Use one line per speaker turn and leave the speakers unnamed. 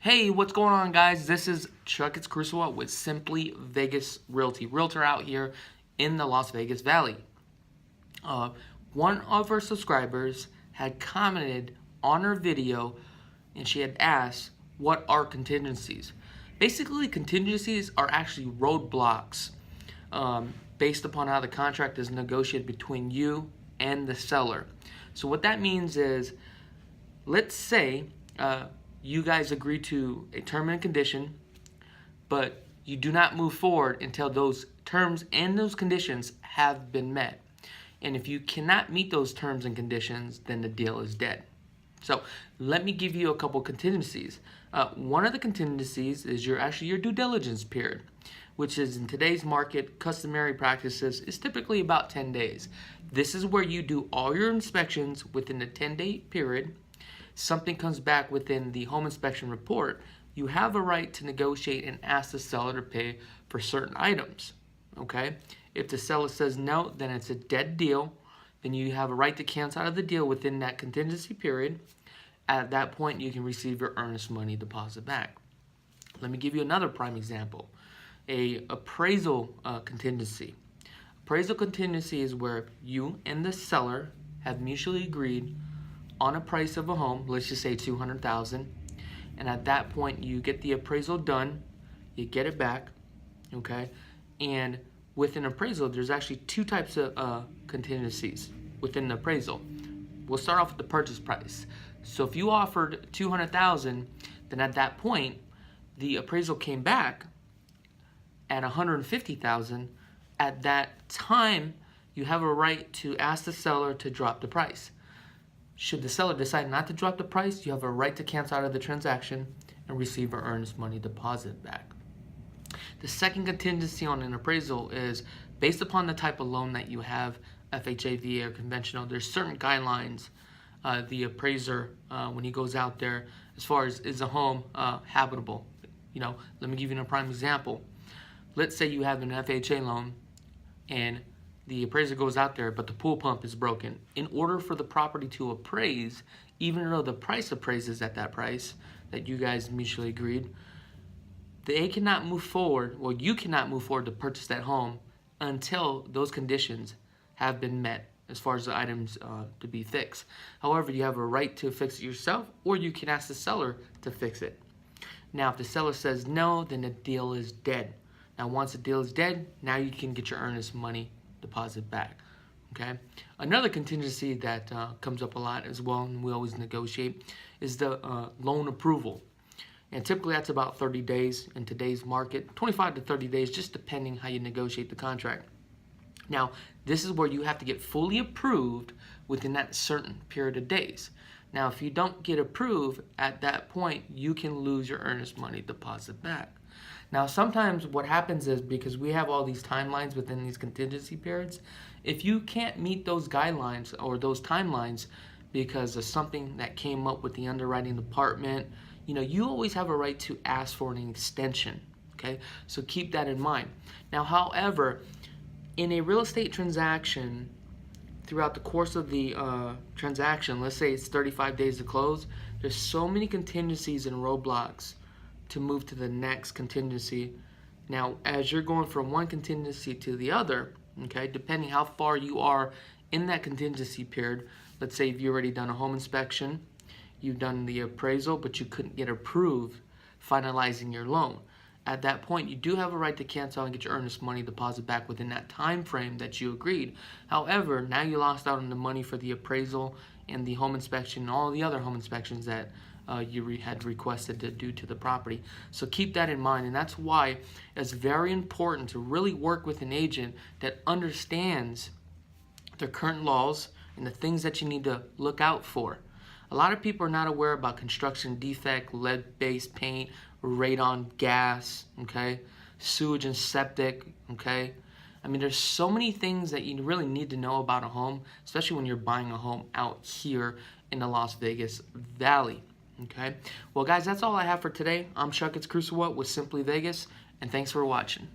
Hey, what's going on, guys? This is Chakits Krulsawat with Simply Vegas Realtor out here in the Las Vegas Valley. One of our subscribers had commented on our video and she had asked, what are contingencies? Basically, contingencies are actually roadblocks based upon how the contract is negotiated between you and the seller. So what that means is, let's say you guys agree to a term and condition, but you do not move forward until those terms and those conditions have been met. And if you cannot meet those terms and conditions, then the deal is dead. So let me give you a couple contingencies. One of the contingencies is your due diligence period, which is in today's market, customary practices is typically about 10 days. This is where you do all your inspections within the 10-day period. Something comes back within the home inspection report, you have a right to negotiate and ask the seller to pay for certain items. Okay? If the seller says no, then it's a dead deal. Then you have a right to cancel out of the deal within that contingency period. At that point, you can receive your earnest money deposit back. Let me give you another prime example. A appraisal contingency. Appraisal contingency is where you and the seller have mutually agreed on a price of a home, let's just say $200,000, and at that point you get the appraisal done, you get it back, okay? And with an appraisal, there's actually two types of contingencies within the appraisal. We'll start off with the purchase price. So if you offered $200,000, then at that point the appraisal came back at $150,000. At that time, you have a right to ask the seller to drop the price. Should the seller decide not to drop the price, you have a right to cancel out of the transaction and receive your earnest money deposit back. The second contingency on an appraisal is based upon the type of loan that you have, FHA, VA, or conventional. There's certain guidelines the appraiser, when he goes out there, as far as is a home habitable. Let me give you a prime example. Let's say you have an FHA loan and the appraiser goes out there, but the pool pump is broken. In order for the property to appraise, even though the price appraises at that price that you guys mutually agreed, they cannot move forward, well, you cannot move forward to purchase that home until those conditions have been met as far as the items to be fixed. However, you have a right to fix it yourself, or you can ask the seller to fix it. Now, if the seller says no, then the deal is dead. Now, once the deal is dead, now you can get your earnest money deposit back. Okay. Another contingency that comes up a lot as well, and we always negotiate, is the loan approval. And typically that's about 30 days in today's market, 25 to 30 days, just depending how you negotiate the contract. Now, this is where you have to get fully approved within that certain period of days. Now, if you don't get approved at that point, you can lose your earnest money deposit back. Now, sometimes what happens is, because we have all these timelines within these contingency periods, if you can't meet those guidelines or those timelines because of something that came up with the underwriting department, you always have a right to ask for an extension, okay? So keep that in mind. Now, however, in a real estate transaction, throughout the course of the transaction, let's say it's 35 days to close, there's so many contingencies and roadblocks to move to the next contingency. Now, as you're going from one contingency to the other, okay, depending how far you are in that contingency period, let's say if you've already done a home inspection, you've done the appraisal, but you couldn't get approved finalizing your loan. At that point, you do have a right to cancel and get your earnest money deposit back within that time frame that you agreed. However, now you lost out on the money for the appraisal and the home inspection and all the other home inspections that you had requested to do to the property. So keep that in mind, and that's why it's very important to really work with an agent that understands the current laws and the things that you need to look out for. A lot of people are not aware about construction defect, lead-based paint, radon gas, okay, sewage and septic, okay. I mean, there's so many things that you really need to know about a home, especially when you're buying a home out here in the Las Vegas Valley. Okay, well, guys, that's all I have for today. I'm Chakits Krulsawat with Simply Vegas, and thanks for watching.